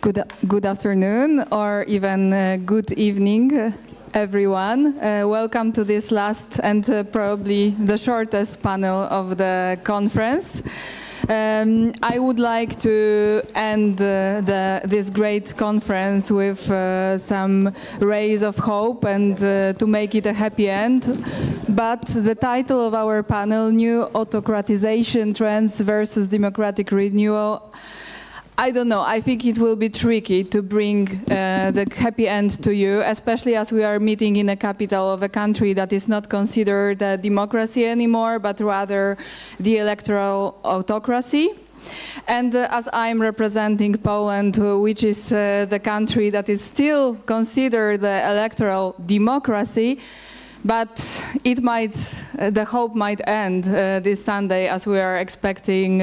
Good afternoon, or even good evening, everyone. Welcome to this last and probably the shortest panel of the conference. I would like to end this great conference with some rays of hope and to make it a happy end. But the title of our panel, New Autocratization Trends versus Democratic Renewal, I don't know, I think it will be tricky to bring the happy end to you, especially as we are meeting in the capital of a country that is not considered a democracy anymore, but rather the electoral autocracy. And as I'm representing Poland, which is the country that is still considered the electoral democracy, but it might, the hope might end this Sunday as we are expecting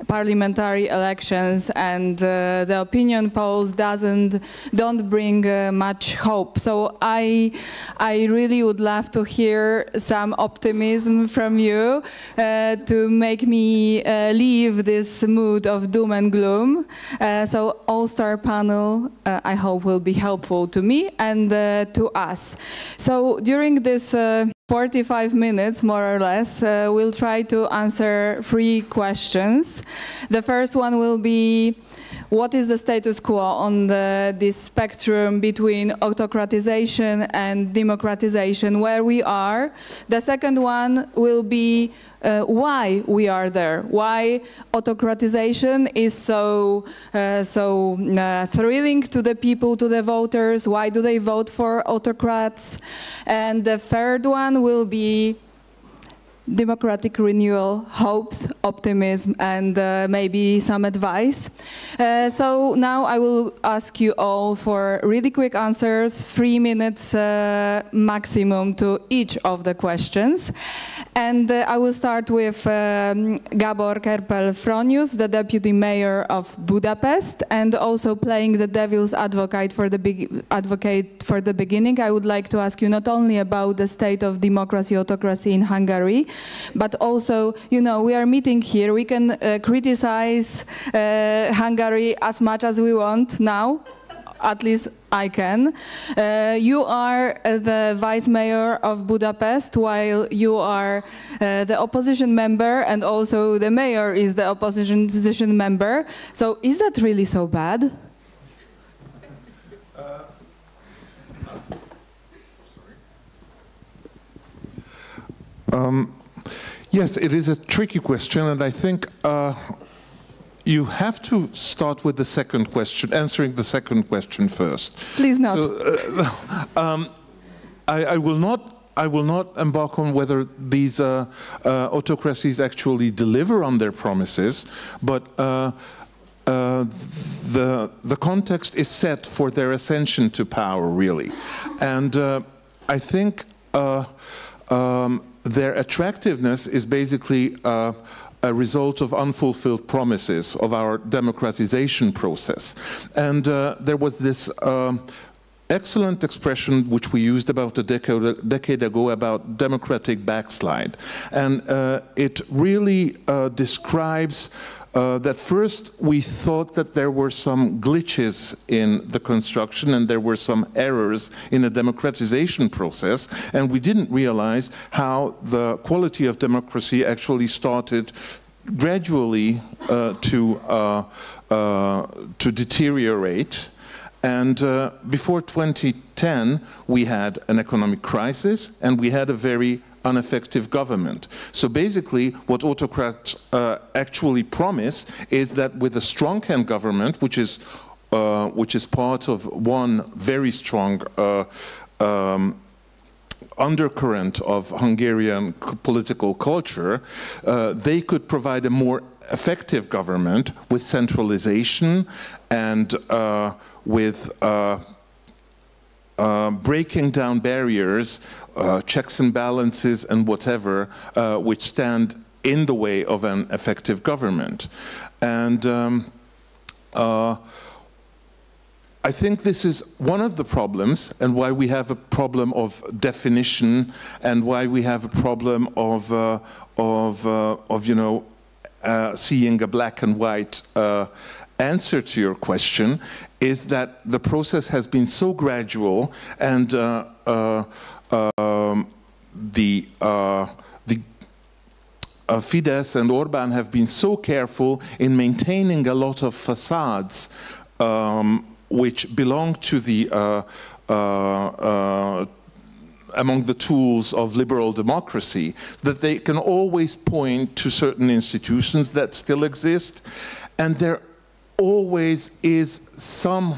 parliamentary elections, and the opinion polls don't bring much hope. So I really would love to hear some optimism from you to make me leave this mood of doom and gloom. So all-star panel, I hope, will be helpful to me and to us. So during this 45 minutes, more or less, we'll try to answer 3 questions. The first one will be, what is the status quo on this spectrum between autocratization and democratization, where we are? The second one will be why we are there, why autocratization is so thrilling to the people, to the voters, why do they vote for autocrats? And the third one will be democratic renewal, hopes, optimism, and maybe some advice. So now I will ask you all for really quick answers, 3 minutes maximum to each of the questions. And I will start with Gabor Kerpel-Fronius, the deputy mayor of Budapest, and also playing the devil's advocate for the beginning. I would like to ask you not only about the state of democracy, autocracy in Hungary, but also, you know, we are meeting here. We can criticize Hungary as much as we want now. At least I can. You are the vice mayor of Budapest, while you are the opposition member, and also the mayor is the opposition member. So is that really so bad? Yes, it is a tricky question, and I think you have to start with the second question, answering the second question first. Please not. So, I will not embark on whether these autocracies actually deliver on their promises, but the context is set for their ascension to power, really. And I think their attractiveness is basically a result of unfulfilled promises of our democratization process. And there was this excellent expression which we used about a decade ago about democratic backslide. And it really describes that first we thought that there were some glitches in the construction and there were some errors in the democratization process, and we didn't realize how the quality of democracy actually started gradually to deteriorate. And before 2010 we had an economic crisis and we had a very ineffective government. So basically what autocrats actually promise is that with a strong hand government, which is part of one very strong undercurrent of Hungarian political culture, they could provide a more effective government with centralization and with breaking down barriers, checks and balances and whatever, which stand in the way of an effective government. And I think this is one of the problems, and why we have a problem of definition, and why we have a problem of you know, seeing a black and white answer to your question is that the process has been so gradual, and Fidesz and Orbán have been so careful in maintaining a lot of facades which belong to the among the tools of liberal democracy, that they can always point to certain institutions that still exist, and there always is some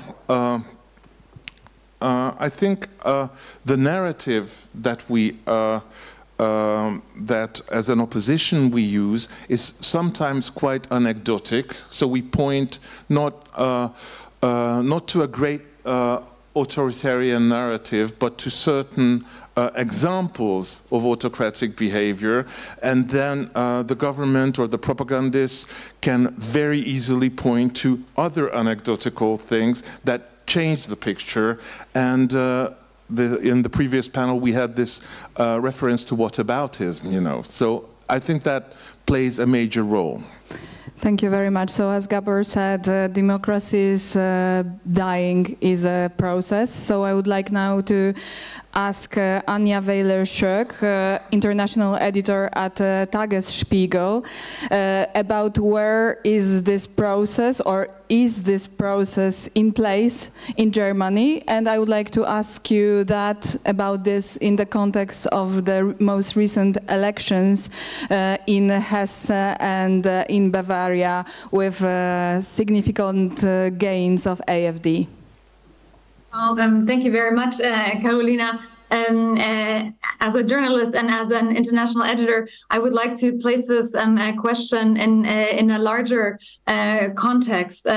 I think the narrative that we that as an opposition we use is sometimes quite anecdotic. So we point not to a great authoritarian narrative, but to certain examples of autocratic behavior, and then the government or the propagandists can very easily point to other anecdotal things that change the picture. And in the previous panel we had this reference to whataboutism, you know. So I think that plays a major role. Thank you very much. So as Gabor said, democracy's dying is a process. So I would like now to ask Anja Weiler-Schöck, international editor at Tagesspiegel, about where is this process, or is this process in place in Germany? And I would like to ask you that about this in the context of the most recent elections in Hesse and in Bavaria, with significant gains of AfD. Well, thank you very much, Carolina. As a journalist and as an international editor, I would like to place this question in a larger context,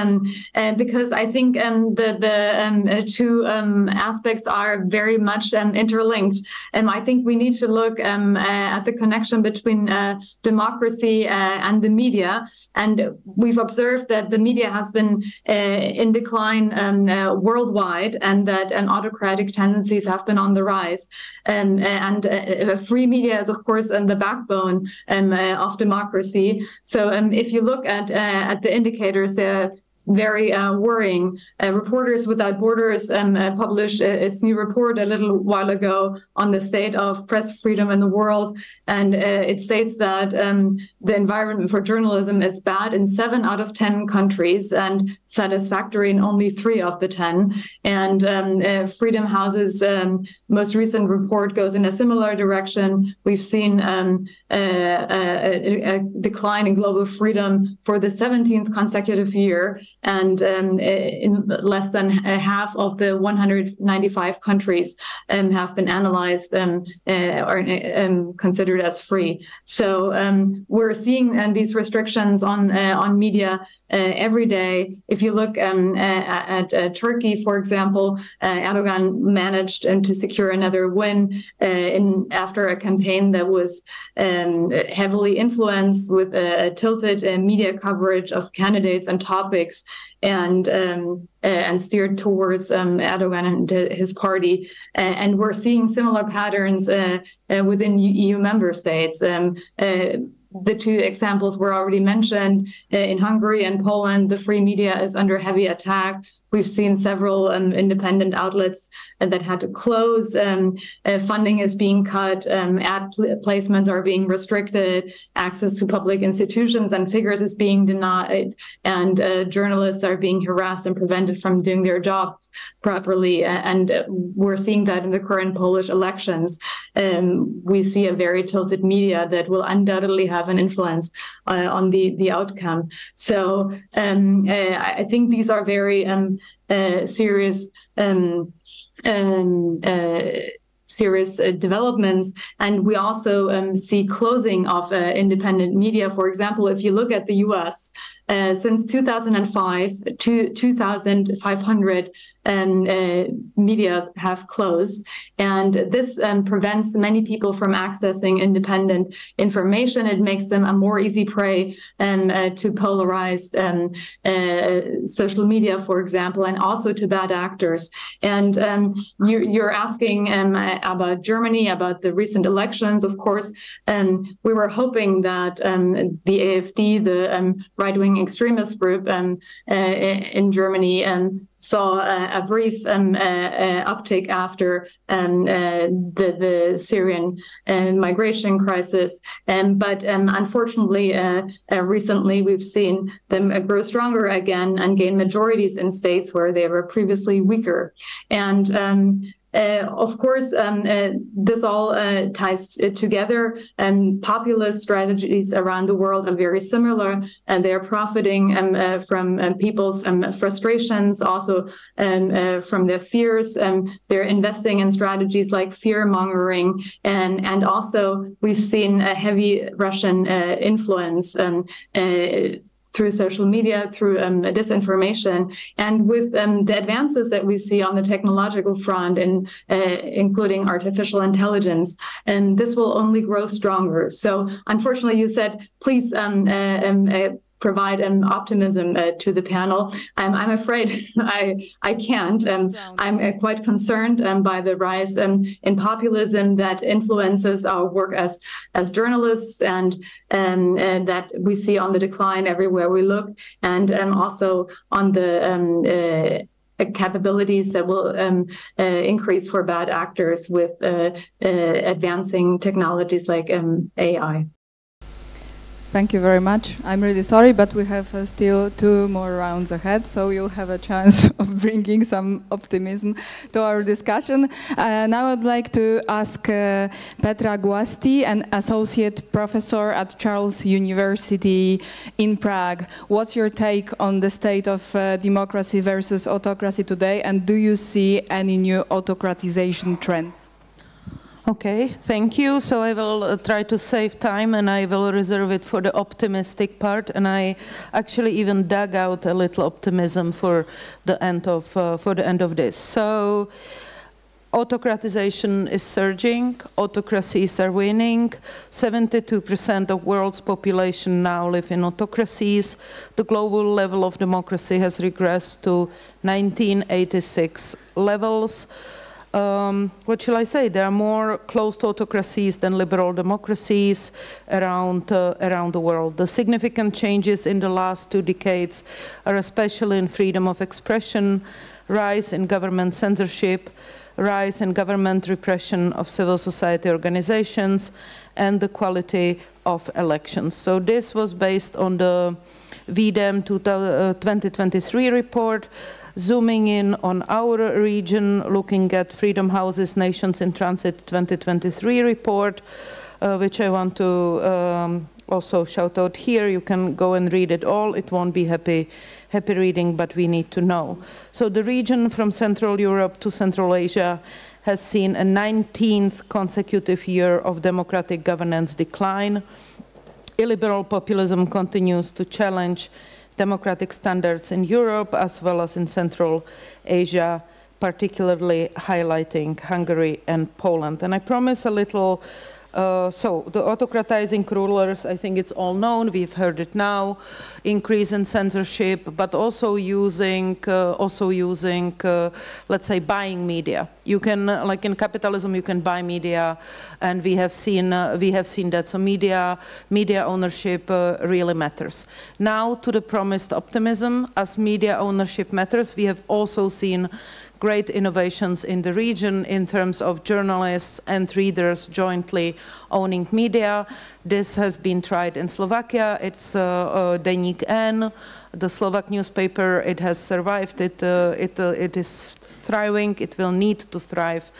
because I think the two aspects are very much interlinked. And I think we need to look at the connection between democracy and the media. And we've observed that the media has been in decline worldwide, and that autocratic tendencies have been on the rise. Free media is, of course, the backbone of democracy. So if you look at the indicators, they're very worrying. Reporters Without Borders published its new report a little while ago on the state of press freedom in the world, and it states that the environment for journalism is bad in 7 out of 10 countries and satisfactory in only 3 of the 10. And Freedom House's most recent report goes in a similar direction. We've seen a decline in global freedom for the 17th consecutive year, and in less than half of the 195 countries have been analyzed or considered as free. So we're seeing these restrictions on media every day. If you look at Turkey, for example, Erdogan managed to secure another win after a campaign that was heavily influenced with a tilted media coverage of candidates and topics, and steered towards Erdogan and his party. And we're seeing similar patterns within EU member states. The two examples were already mentioned. In Hungary and Poland, the free media is under heavy attack. We've seen several independent outlets that had to close. Funding is being cut. Ad placements are being restricted. Access to public institutions and figures is being denied. And journalists are being harassed and prevented from doing their jobs properly. And we're seeing that in the current Polish elections. We see a very tilted media that will undoubtedly have an influence on the outcome. So I think these are very serious serious developments. And we also see closing of independent media. For example, if you look at the US, since 2005, 2,500 media have closed. And this prevents many people from accessing independent information. It makes them a more easy prey to polarized social media, for example, and also to bad actors. And you're asking about Germany, about the recent elections. Of course, we were hoping that the AfD, the right-wing extremist group in Germany, saw a brief uptick after the Syrian migration crisis. But unfortunately, recently we've seen them grow stronger again and gain majorities in states where they were previously weaker. And of course, this all ties together, and populist strategies around the world are very similar, and they're profiting from people's frustrations, also from their fears. They're investing in strategies like fear-mongering, and also we've seen a heavy Russian influence through social media, through disinformation, and with the advances that we see on the technological front, and including artificial intelligence, and this will only grow stronger. So unfortunately, you said, please provide optimism to the panel. I'm afraid I can't. I'm quite concerned by the rise in populism that influences our work as journalists, and that we see on the decline everywhere we look, and also on the capabilities that will increase for bad actors with advancing technologies like AI. Thank you very much. I'm really sorry, but we have still 2 more rounds ahead, so you'll have a chance of bringing some optimism to our discussion. Now I'd like to ask Petra Głasty, an associate professor at Charles University in Prague. What's your take on the state of democracy versus autocracy today, and do you see any new autocratization trends? Okay, thank you. So I will try to save time, and I will reserve it for the optimistic part. And I actually even dug out a little optimism for the end of this. So autocratization is surging. Autocracies are winning. 72% of world's population now live in autocracies. The global level of democracy has regressed to 1986 levels. What shall I say? There are more closed autocracies than liberal democracies around the world. The significant changes in the last 2 decades are especially in freedom of expression, rise in government censorship, rise in government repression of civil society organizations, and the quality of elections. So this was based on the VDEM 2023 report. Zooming in on our region, looking at Freedom House's Nations in Transit 2023 report, which I want to also shout out here. You can go and read it all. It won't be happy reading, but we need to know. So the region from Central Europe to Central Asia has seen a 19th consecutive year of democratic governance decline. Illiberal populism continues to challenge democratic standards in Europe as well as in Central Asia, particularly highlighting Hungary and Poland. And I promise a little, so the autocratizing rulers, I think it's all known, we've heard it now, increase in censorship, but also using, let's say, buying media. You can, like in capitalism, you can buy media, and we have seen that. So media ownership really matters. Now to the promised optimism, as media ownership matters, we have also seen great innovations in the region in terms of journalists and readers jointly owning media. This has been tried in Slovakia. It's Deník N, the Slovak newspaper. It has survived. It is thriving. It will need to thrive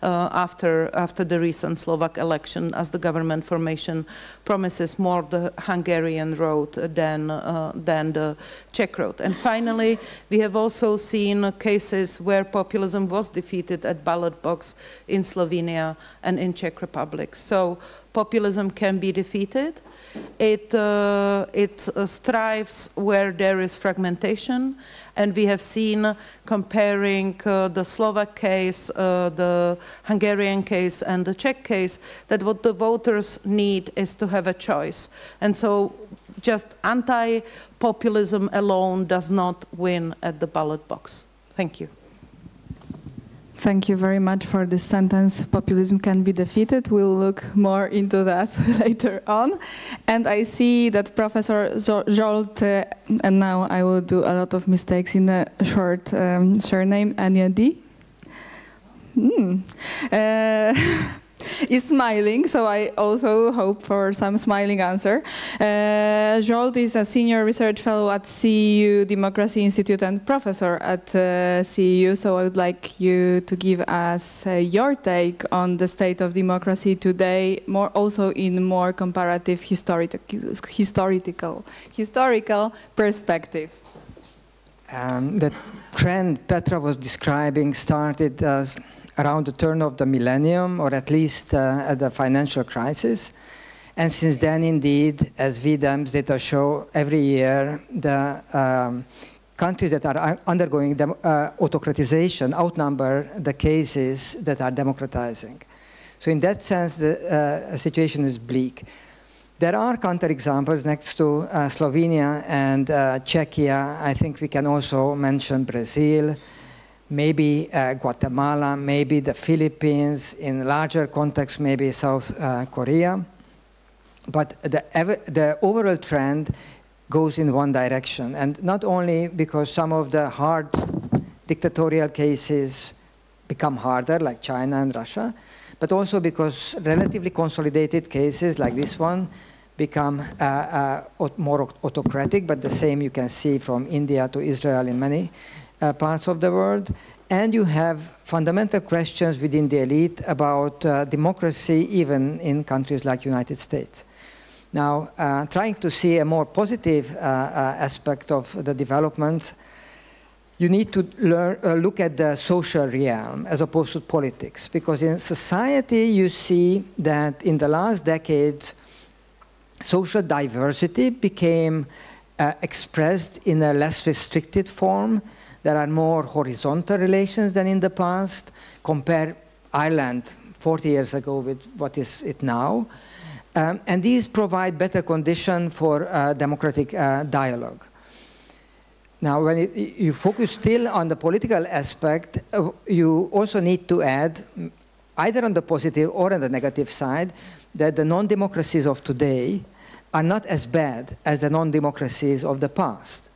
after the recent Slovak election, as the government formation promises more the Hungarian road than the Czech road. And finally, we have also seen cases where populism was defeated at ballot box in Slovenia and in Czech Republic. So populism can be defeated. It thrives where there is fragmentation, and we have seen, comparing the Slovak case, the Hungarian case, and the Czech case, that what the voters need is to have a choice. And so just anti-populism alone does not win at the ballot box. Thank you. Thank you very much for this sentence. Populism can be defeated. We'll look more into that later on. And I see that Professor Zsolt, and now I will do a lot of mistakes in a short surname, Anyadi, is smiling, so I also hope for some smiling answer. Zsolt is a senior research fellow at CEU Democracy Institute and professor at CEU, so I would like you to give us your take on the state of democracy today, more also in more comparative historical perspective. The trend Petra was describing started around the turn of the millennium, or at least at the financial crisis. And since then, indeed, as VDEM's data show, every year the countries that are undergoing autocratization outnumber the cases that are democratizing. So in that sense, the situation is bleak. There are counterexamples next to Slovenia and Czechia. I think we can also mention Brazil, maybe Guatemala, maybe the Philippines, in larger context, maybe South Korea. But the overall trend goes in one direction. And not only because some of the hard dictatorial cases become harder, like China and Russia, but also because relatively consolidated cases like this one become more autocratic, but the same you can see from India to Israel in many parts of the world. And you have fundamental questions within the elite about democracy, even in countries like United States. Now, trying to see a more positive aspect of the development, you need to look at the social realm as opposed to politics. Because in society, you see that in the last decades, social diversity became expressed in a less restricted form. There are more horizontal relations than in the past. Compare Ireland 40 years ago with what is it now. And these provide better conditions for democratic dialogue. Now, when you focus still on the political aspect, you also need to add, either on the positive or on the negative side, that the non-democracies of today are not as bad as the non-democracies of the past.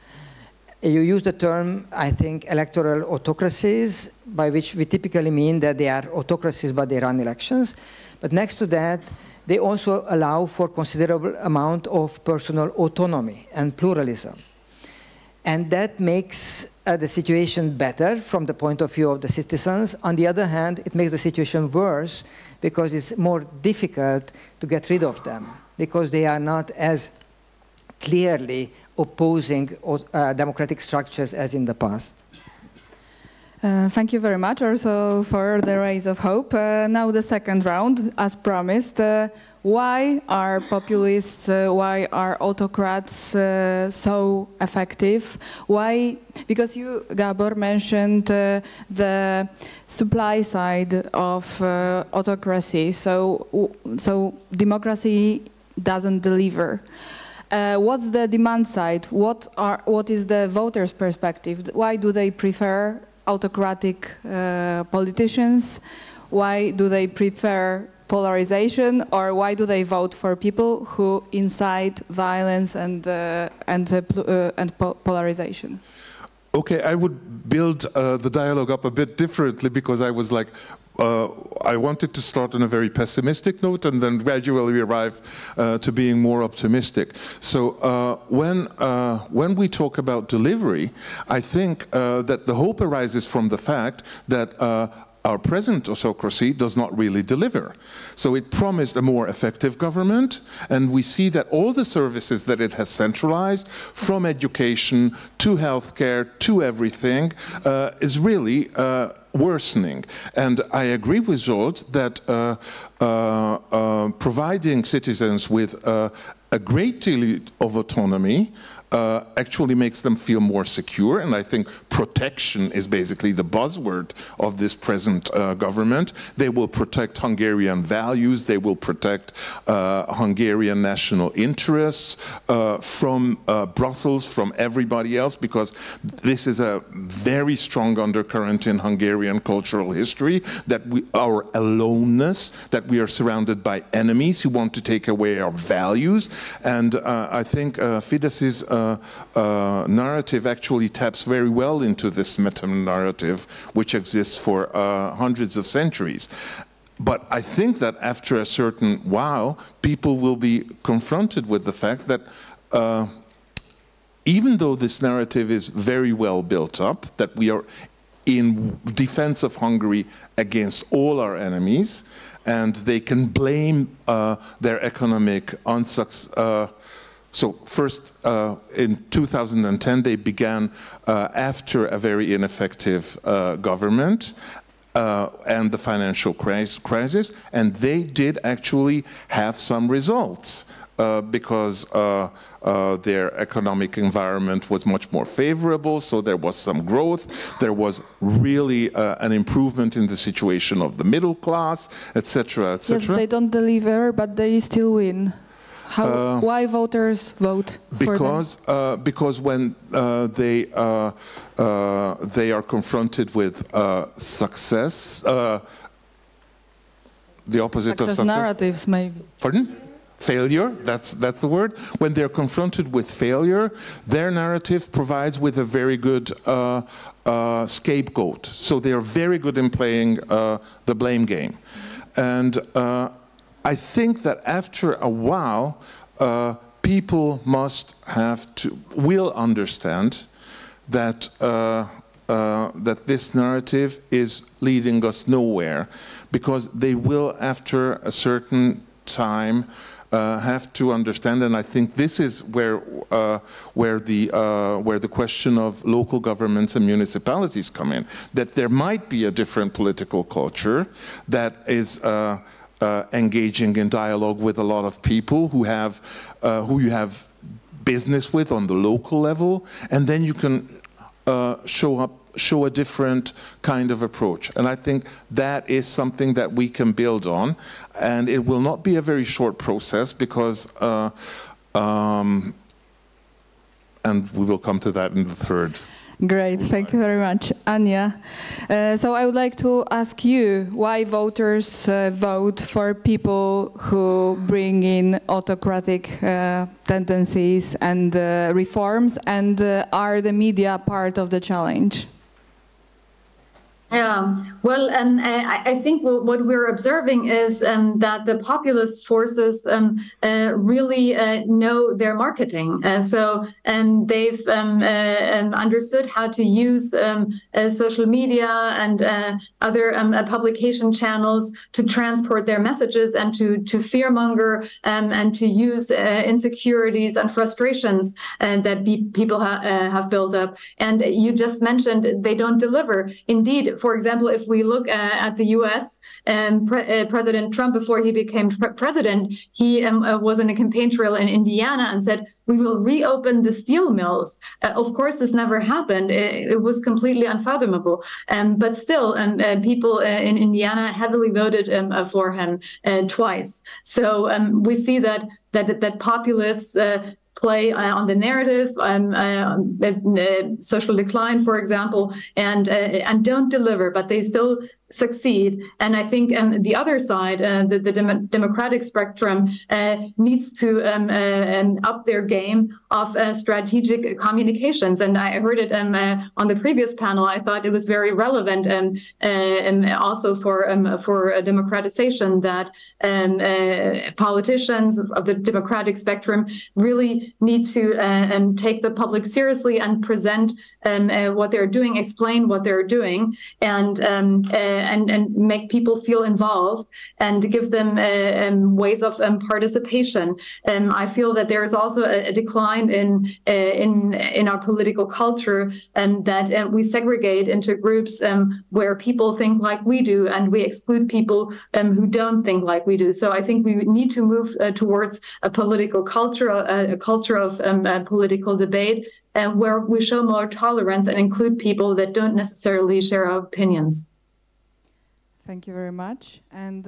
You use the term, I think, electoral autocracies, by which we typically mean that they are autocracies but they run elections. But next to that, they also allow for considerable amount of personal autonomy and pluralism. And that makes the situation better from the point of view of the citizens. On the other hand, it makes the situation worse because it's more difficult to get rid of them, because they are not as clearly opposing democratic structures as in the past. Thank you very much also for the rays of hope. Now the second round, as promised. Why are populists, why are autocrats so effective? Why? Because you, Gabor, mentioned the supply side of autocracy. So democracy doesn't deliver. What's the demand side? What is the voters' perspective? Why do they prefer autocratic politicians? Why do they prefer polarization, or why do they vote for people who incite violence and polarization? Okay, I would build the dialogue up a bit differently, because I was like, I wanted to start on a very pessimistic note and then gradually arrive to being more optimistic. So when we talk about delivery, I think that the hope arises from the fact that our present autocracy does not really deliver. So it promised a more effective government, and we see that all the services that it has centralized, from education to healthcare to everything, is really worsening. And I agree with Zsolt that providing citizens with a great deal of autonomy actually makes them feel more secure, and I think protection is basically the buzzword of this present government. They will protect Hungarian values, they will protect Hungarian national interests from Brussels, from everybody else, because this is a very strong undercurrent in Hungarian cultural history, that our aloneness, that we are surrounded by enemies who want to take away our values, and I think Fidesz's narrative actually taps very well into this meta-narrative which exists for hundreds of centuries. But I think that after a certain while, people will be confronted with the fact that even though this narrative is very well built up, that we are in defense of Hungary against all our enemies, and they can blame their economic unsuccess. So first, in 2010, they began after a very ineffective government and the financial crisis, and they did actually have some results because their economic environment was much more favorable, so there was some growth, there was really an improvement in the situation of the middle class, etc., etc. Yes, they don't deliver, but they still win. Why voters vote for them? Because when they are confronted with success, the opposite of success. Narratives, maybe. Pardon? Failure, that's the word. When they're confronted with failure, their narrative provides with a very good scapegoat. So they are very good in playing the blame game. And I think that after a while, people will understand that that this narrative is leading us nowhere, because they will, after a certain time, have to understand, and I think this is where the question of local governments and municipalities come in, that there might be a different political culture that is engaging in dialogue with a lot of people who you have business with on the local level, and then you can show a different kind of approach. And I think that is something that we can build on, and it will not be a very short process, because and we will come to that in the third. Great, thank you very much. Anya, so I would like to ask you why voters vote for people who bring in autocratic tendencies and reforms, and are the media part of the challenge? Yeah, well, I think what we're observing is that the populist forces really know their marketing. So they've understood how to use social media and other publication channels to transport their messages and to fearmonger and to use insecurities and frustrations that people have built up. And you just mentioned they don't deliver. Indeed, for example, if we look at the U.S., President Trump, before he became president, he was on a campaign trail in Indiana and said, "We will reopen the steel mills." Of course, this never happened. It was completely unfathomable. But still, people in Indiana heavily voted for him twice. So we see that populists play on the narrative, social decline, for example, and don't deliver, but they still succeed. And I think the other side, the democratic spectrum, needs to up their game of strategic communications. And I heard it on the previous panel. I thought it was very relevant, and also for a democratization, that politicians of the democratic spectrum really really need to take the public seriously and present what they're doing, explain what they're doing, and make people feel involved and give them ways of participation. I feel that there is also a decline in our political culture, and that we segregate into groups where people think like we do, and we exclude people who don't think like we do. So I think we need to move towards a political culture, a culture of political debate, where we show more tolerance and include people that don't necessarily share our opinions. Thank you very much. And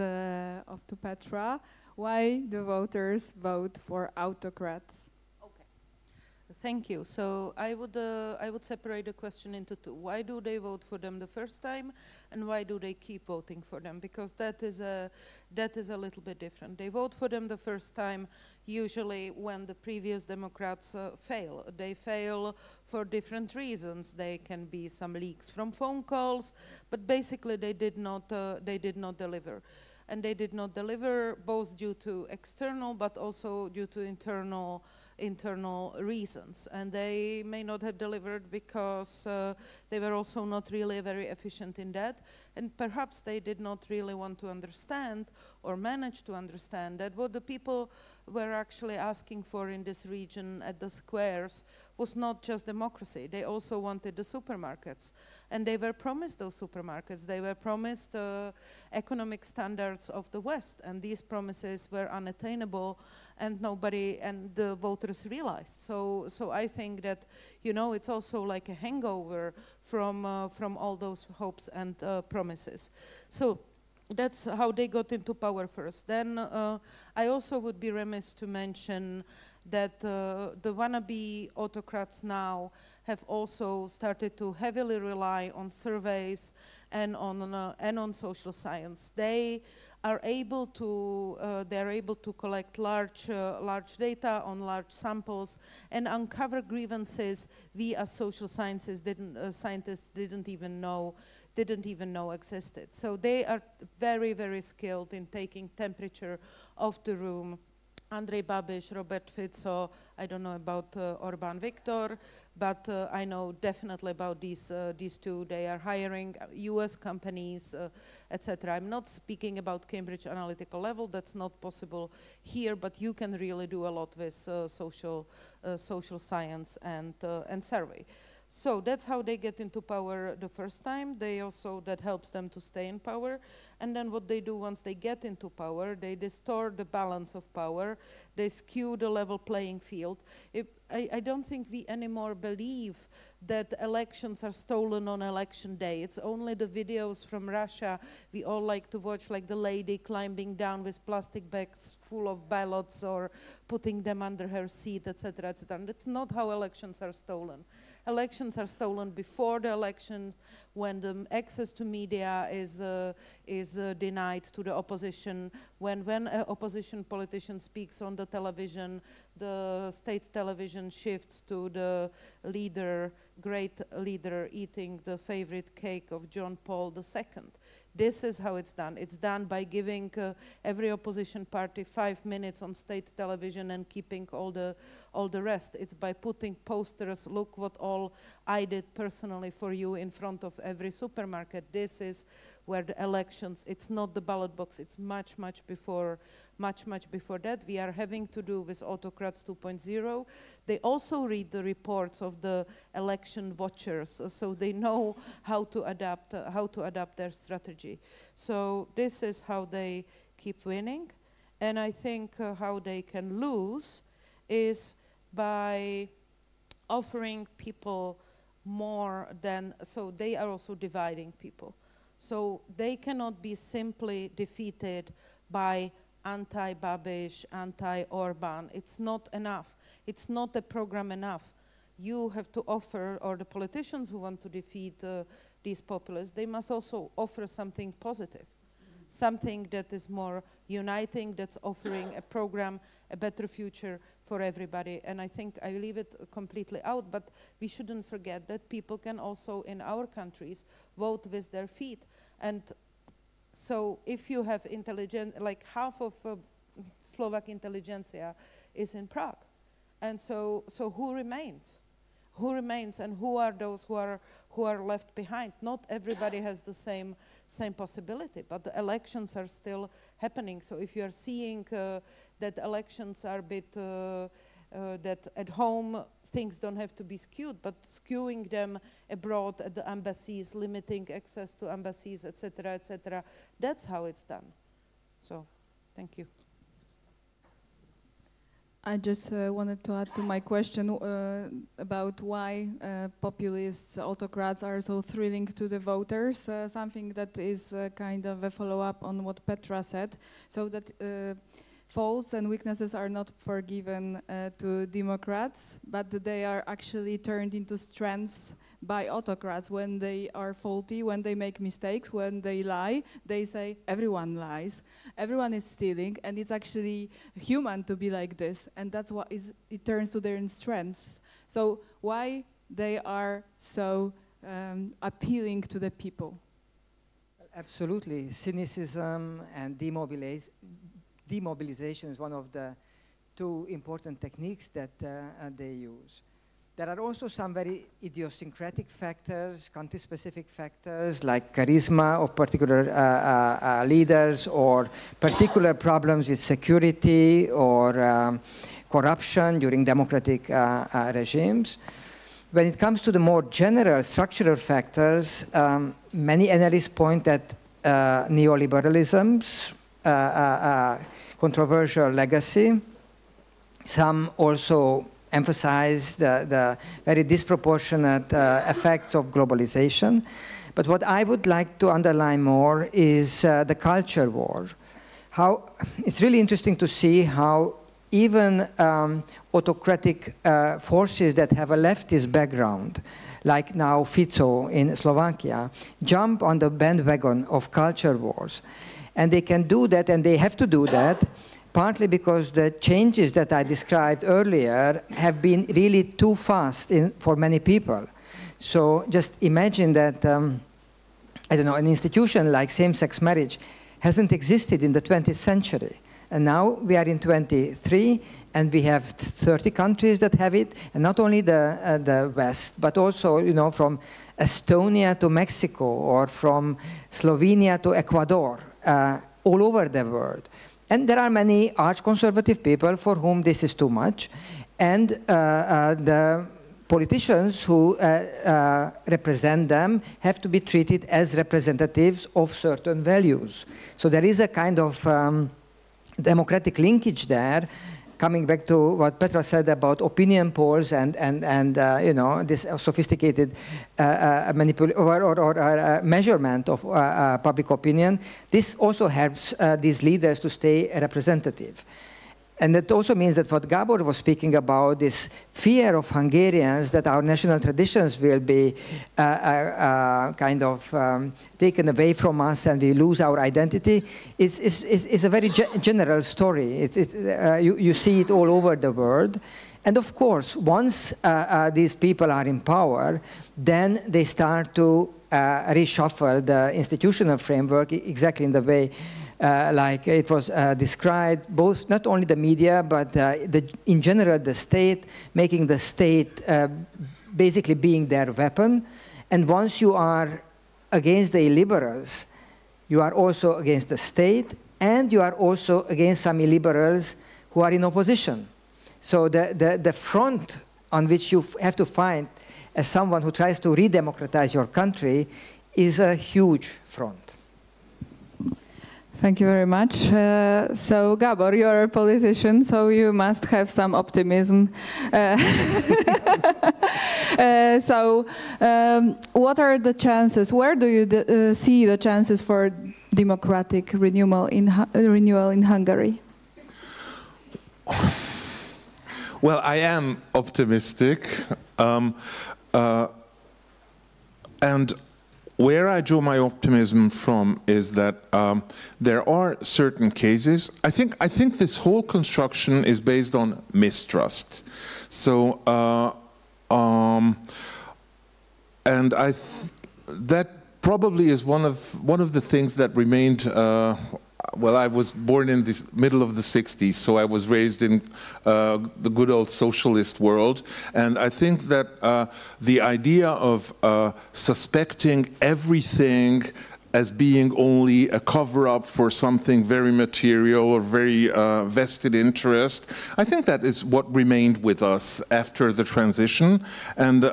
off to Petra. Why do voters vote for autocrats? Okay, thank you. So I would separate the question into two. Why do they vote for them the first time, and why do they keep voting for them? Because that is a little bit different. They vote for them the first time usually when the previous Democrats fail. They fail for different reasons. They can be some leaks from phone calls, but basically they did not deliver. And they did not deliver both due to external but also due to internal reasons. And they may not have delivered because they were also not really very efficient in that. And perhaps they did not really want to understand or manage to understand that what the people were actually asking for in this region at the squares was not just democracy. They also wanted the supermarkets. And they were promised those supermarkets. They were promised economic standards of the West. And these promises were unattainable, and the voters realized. So I think that, it's also like a hangover from all those hopes and promises. So that's how they got into power first. Then I also would be remiss to mention that the wannabe autocrats now have also started to heavily rely on surveys and on social science. They are able to collect large data on large samples and uncover grievances we as social scientists didn't even know existed. So they are very, very skilled in taking temperature of the room. Andrej Babiš, Robert Fico, I don't know about Orbán Viktor, but I know definitely about these two. They are hiring US companies, etc. I'm not speaking about Cambridge Analytica level, that's not possible here, but you can really do a lot with social science and survey. So that's how they get into power the first time. That helps them to stay in power. And then what they do once they get into power, they distort the balance of power. They skew the level playing field. I don't think we anymore believe that elections are stolen on election day. It's only the videos from Russia we all like to watch, like the lady climbing down with plastic bags full of ballots or putting them under her seat, etc., etc. And that's not how elections are stolen. Elections are stolen before the elections, when the access to media is denied to the opposition, when an opposition politician speaks on the television, the state television shifts to the great leader eating the favorite cake of John Paul II. This is how it's done. It's done by giving every opposition party 5 minutes on state television and keeping all the rest. It's by putting posters, look what all I did personally for you in front of every supermarket. This is where the elections, it's not the ballot box, it's much before that. We are having to do with autocrats 2.0. They also read the reports of the election watchers, so they know how to adapt their strategy. So this is how they keep winning. And I think how they can lose is by offering people more than, so they are also dividing people. So they cannot be simply defeated by anti-Babiš, anti-Orban. It's not enough. It's not a program enough. You have to offer, or the politicians who want to defeat these populists, they must also offer something positive, something that is more uniting, that's offering a program, a better future for everybody. And I think I leave it completely out, but we shouldn't forget that people can also, in our countries, vote with their feet. And so if you have intelligence, like half of Slovak intelligentsia is in Prague. And so who remains? Who remains, and who are those who are left behind? Not everybody has the same possibility, but the elections are still happening. So if you are seeing that elections are a bit, that at home things don't have to be skewed, but skewing them abroad at the embassies, limiting access to embassies, etc., that's how it's done. So, thank you. I just wanted to add to my question about why populist autocrats are so thrilling to the voters, something that is kind of a follow-up on what Petra said, so that faults and weaknesses are not forgiven to Democrats, but they are actually turned into strengths by autocrats. When they are faulty, when they make mistakes, when they lie, they say everyone lies, everyone is stealing, and it's actually human to be like this, and that's what it turns to their strengths. So why they are so appealing to the people? Absolutely. Cynicism and demobilization is one of the two important techniques that they use. There are also some very idiosyncratic factors, country-specific factors, like charisma of particular leaders, or particular problems with security or corruption during democratic regimes. When it comes to the more general structural factors, many analysts point at neoliberalism's controversial legacy. Some also emphasize the very disproportionate effects of globalization. But what I would like to underline more is the culture war. It's really interesting to see how even autocratic forces that have a leftist background, like now Fico in Slovakia, jump on the bandwagon of culture wars. And they can do that, and they have to do that, partly because the changes that I described earlier have been really too fast for many people. So just imagine that, I don't know, an institution like same-sex marriage hasn't existed in the 20th century. And now we are in 23, and we have 30 countries that have it, and not only the West, but also, you know, from Estonia to Mexico, or from Slovenia to Ecuador, all over the world. And there are many arch-conservative people for whom this is too much. And the politicians who represent them have to be treated as representatives of certain values. So there is a kind of democratic linkage there, coming back to what Petra said about opinion polls and you know, this sophisticated measurement of public opinion. This also helps these leaders to stay representative. And it also means that what Gabor was speaking about, this fear of Hungarians that our national traditions will be kind of taken away from us and we lose our identity, is a very general story. You see it all over the world. And of course, once these people are in power, then they start to reshuffle the institutional framework exactly in the way like it was described, both not only the media, but in general the state, making the state basically being their weapon. And once you are against the illiberals, you are also against the state, and you are also against some illiberals who are in opposition. So the front on which you have to find as someone who tries to re-democratize your country is a huge front. Thank you very much. So, Gabor, you are a politician, so you must have some optimism. So, what are the chances? Where do you see the chances for democratic renewal in Hungary? Well, I am optimistic, and where I draw my optimism from is that there are certain cases. I think this whole construction is based on mistrust. So, and that probably is one of the things that remained well, I was born in the middle of the 60s, so I was raised in the good old socialist world. And I think that the idea of suspecting everything as being only a cover-up for something very material or very vested interest, I think that is what remained with us after the transition. And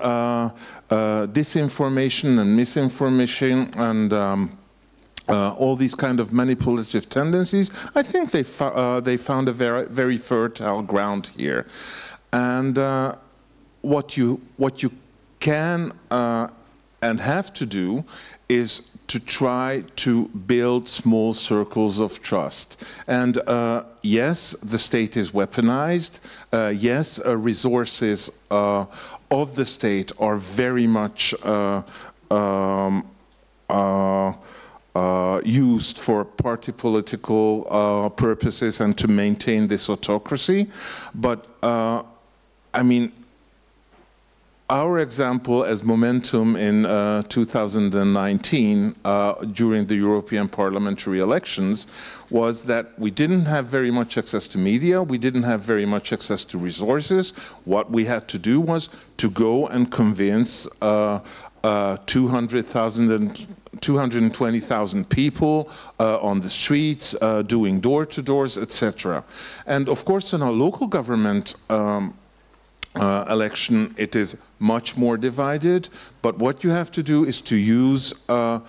disinformation and misinformation and all these kind of manipulative tendencies, I think they found a very fertile ground here. And what you can and have to do is to try to build small circles of trust. And yes, the state is weaponized. Yes, resources of the state are very much used for party political purposes and to maintain this autocracy. But I mean, our example as Momentum in 2019 during the European parliamentary elections was that we didn't have very much access to media, we didn't have very much access to resources. What we had to do was to go and convince 200,000 and 220,000 people on the streets, doing door-to-doors, etc. And of course in our local government election, it is much more divided, but what you have to do is to use the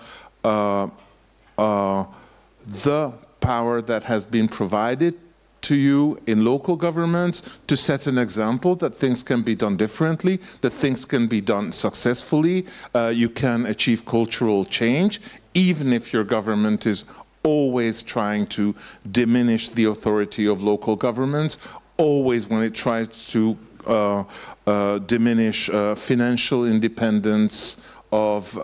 power that has been provided to you in local governments to set an example that things can be done differently, that things can be done successfully, you can achieve cultural change, even if your government is always trying to diminish the authority of local governments, always when it tries to diminish financial independence of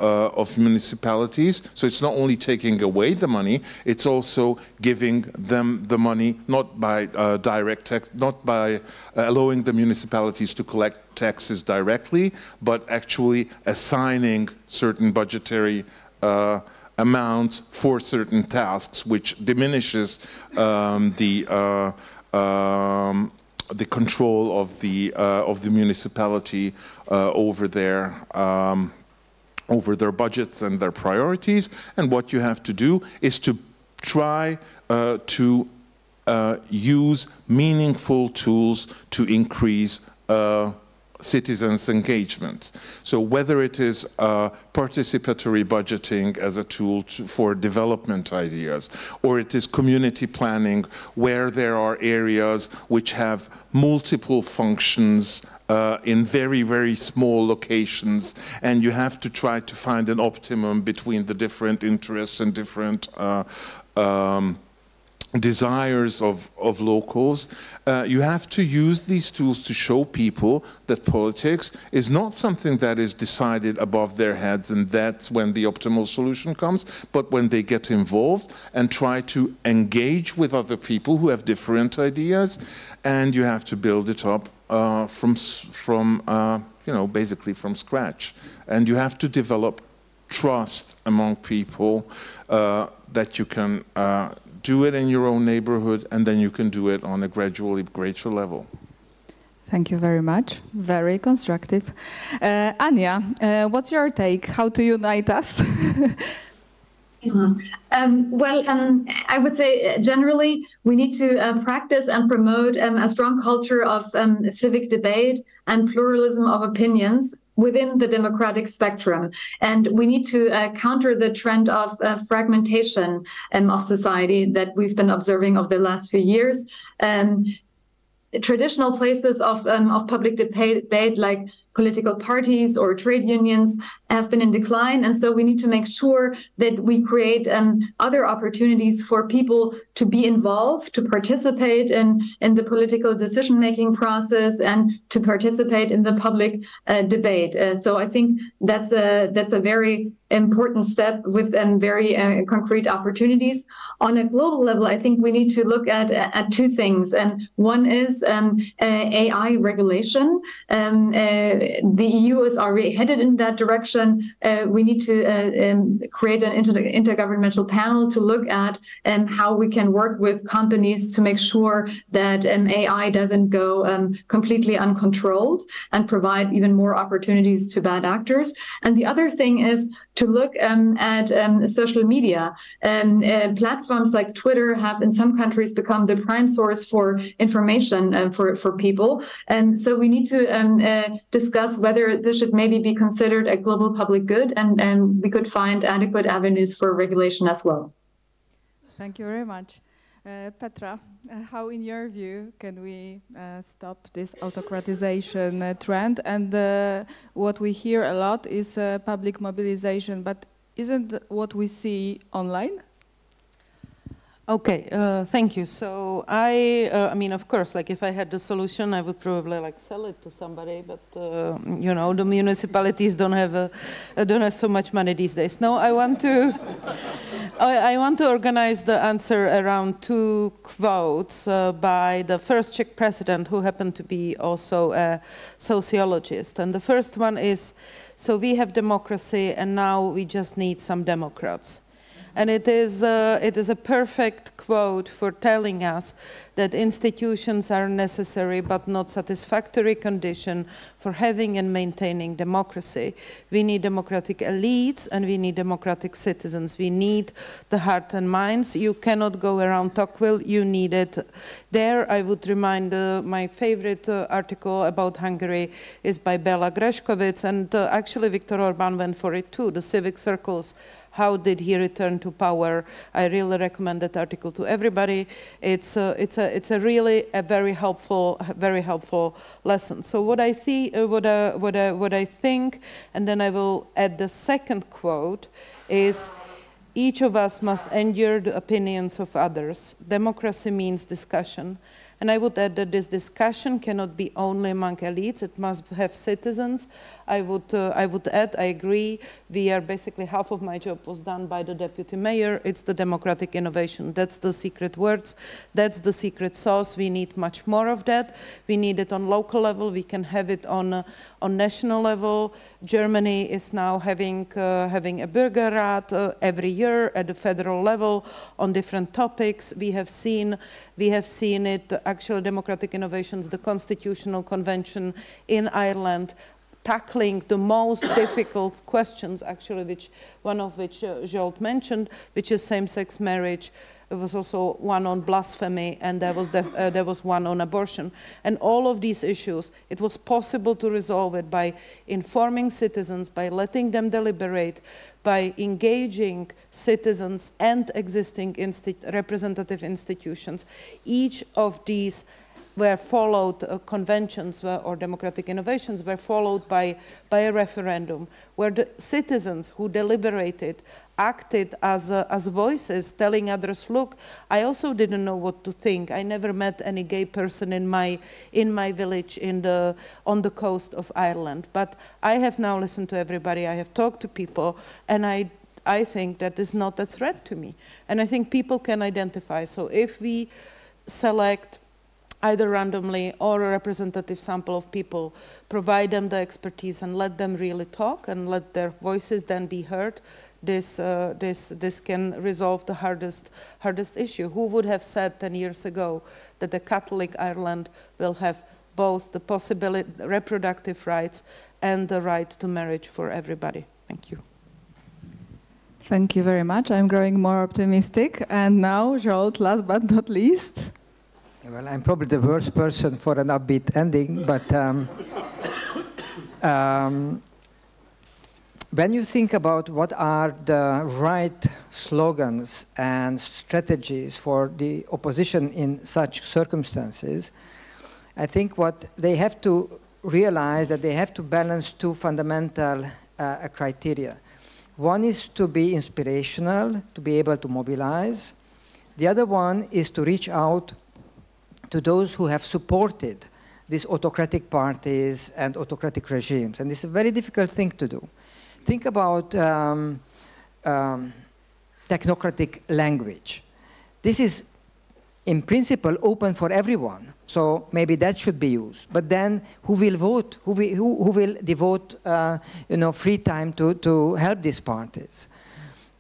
municipalities. So it's not only taking away the money, it's also giving them the money not by direct tax, not by allowing the municipalities to collect taxes directly, but actually assigning certain budgetary amounts for certain tasks, which diminishes the control of the municipality over their budgets and their priorities. And what you have to do is to try to use meaningful tools to increase citizens' engagement. So whether it is participatory budgeting as a tool for development ideas, or it is community planning where there are areas which have multiple functions in very, very small locations, and you have to try to find an optimum between the different interests and different desires of locals. You have to use these tools to show people that politics is not something that is decided above their heads and that's when the optimal solution comes, but when they get involved and try to engage with other people who have different ideas, and you have to build it up from you know, basically from scratch. And you have to develop trust among people that you can do it in your own neighborhood, and then you can do it on a gradually greater level. Thank you very much. Very constructive. Anya, what's your take? How to unite us? I would say generally we need to practice and promote a strong culture of civic debate and pluralism of opinions within the democratic spectrum. And we need to counter the trend of fragmentation of society that we've been observing over the last few years. Traditional places of public debate like political parties or trade unions have been in decline, and so we need to make sure that we create other opportunities for people to be involved, to participate in the political decision-making process, and to participate in the public debate. So I think that's a very important step with very concrete opportunities. On a global level, I think we need to look at two things, and one is AI regulation. the EU is already headed in that direction. We need to create an intergovernmental panel to look at how we can work with companies to make sure that AI doesn't go completely uncontrolled and provide even more opportunities to bad actors. And the other thing is to look at social media. Platforms like Twitter have in some countries become the prime source for information for people. And so we need to discuss whether this should maybe be considered a global public good, and we could find adequate avenues for regulation as well. Thank you very much. Petra, how in your view can we stop this autocratization trend? And what we hear a lot is public mobilization, but isn't what we see online? Okay, thank you. So I mean, of course, like if I had the solution, I would probably like sell it to somebody. But you know, the municipalities don't have so much money these days. No, I want to organize the answer around two quotes by the first Czech president, who happened to be also a sociologist. And the first one is, "So we have democracy, and now we just need some Democrats." And it is a perfect quote for telling us that institutions are necessary but not satisfactory condition for having and maintaining democracy. We need democratic elites and we need democratic citizens. We need the heart and minds. You cannot go around Tocqueville, you need it. There I would remind my favorite article about Hungary is by Bela Greškovic, and actually Viktor Orbán went for it too, the civic circles. How did he return to power? I really recommend that article to everybody. It's a really very helpful lesson. So what I see, what I think, and then I will add the second quote, is each of us must endure the opinions of others. Democracy means discussion. And I would add that this discussion cannot be only among elites, it must have citizens. I would add, I agree, basically half of my job was done by the deputy mayor. It's the democratic innovation. That's the secret words. That's the secret sauce. We need much more of that. We need it on local level. We can have it on national level. Germany is now having a Bürgerrat every year at the federal level on different topics. We have seen it, actual democratic innovations, the Constitutional Convention in Ireland, tackling the most difficult questions, actually, one of which Zsolt mentioned, which is same-sex marriage. There was also one on blasphemy, and there was one on abortion. And all of these issues, it was possible to resolve it by informing citizens, by letting them deliberate, by engaging citizens and existing representative institutions. Each of these were followed, conventions or democratic innovations were followed by a referendum, where the citizens who deliberated acted as voices, telling others, look, I also didn't know what to think. I never met any gay person in my village on the coast of Ireland. But I have now listened to everybody, I have talked to people, and I think that is not a threat to me. And I think people can identify. So if we select either randomly or a representative sample of people, provide them the expertise and let them really talk and let their voices then be heard, this can resolve the hardest issue. Who would have said 10 years ago that the Catholic Ireland will have both the possibility, reproductive rights and the right to marriage for everybody? Thank you. Thank you very much. I'm growing more optimistic. And now, Zsolt, last but not least. Well, I'm probably the worst person for an upbeat ending, but when you think about what are the right slogans and strategies for the opposition in such circumstances, I think what they have to realize that they have to balance two fundamental criteria. One is to be inspirational, to be able to mobilize. The other one is to reach out to those who have supported these autocratic parties and autocratic regimes. And it's a very difficult thing to do. Think about technocratic language. This is, in principle, open for everyone. So maybe that should be used. But then who will vote? Who will devote free time to help these parties?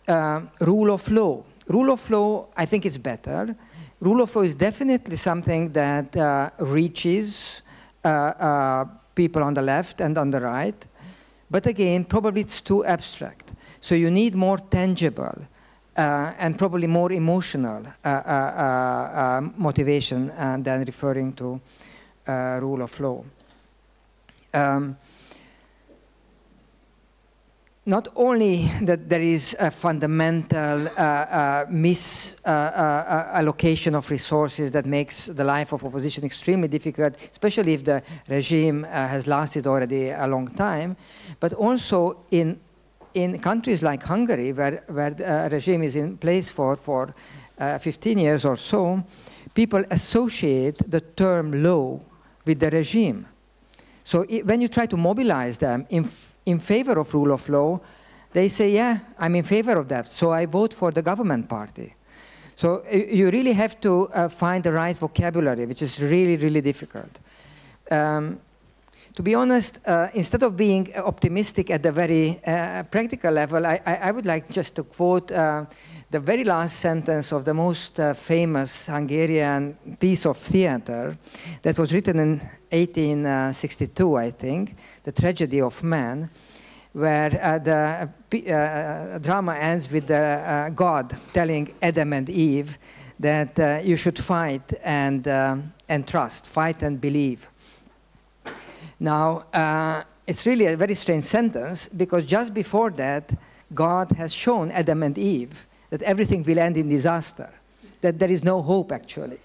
Rule of law. Rule of law, I think, is better. Rule of law is definitely something that reaches people on the left and on the right. But again, probably it's too abstract. So you need more tangible and probably more emotional motivation than referring to rule of law. Not only that there is a fundamental misallocation of resources that makes the life of opposition extremely difficult, especially if the regime has lasted already a long time, but also in countries like Hungary, where the regime is in place for 15 years or so, people associate the term law with the regime. So when you try to mobilize them in favor of rule of law, they say, yeah, I'm in favor of that, so I vote for the government party. So you really have to find the right vocabulary, which is really, really difficult. To be honest, instead of being optimistic at the very practical level, I would like just to quote the very last sentence of the most famous Hungarian piece of theater that was written in 1862, I think, The Tragedy of Man, where the drama ends with God telling Adam and Eve that you should fight and trust, fight and believe. Now, it's really a very strange sentence, because just before that, God has shown Adam and Eve that everything will end in disaster, that there is no hope, actually.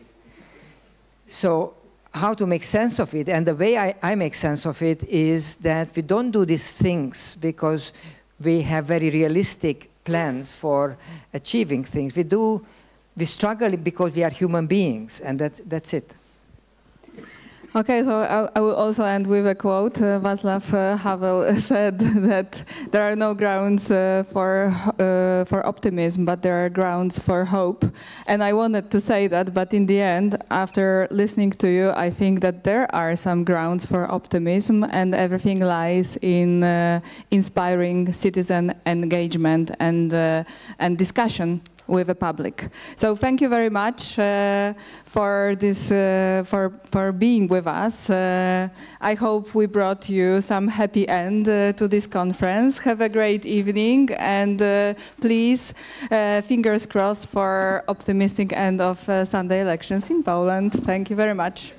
So how to make sense of it? And the way I make sense of it is that we don't do these things because we have very realistic plans for achieving things. We struggle because we are human beings, and that's it. Okay, so I will also end with a quote. Václav Havel said that there are no grounds for optimism, but there are grounds for hope. And I wanted to say that, but in the end, after listening to you, I think that there are some grounds for optimism, and everything lies in inspiring citizen engagement and discussion with the public. So thank you very much for this, for being with us. I hope we brought you some happy end to this conference. Have a great evening, and please, fingers crossed for optimistic end of Sunday elections in Poland. Thank you very much.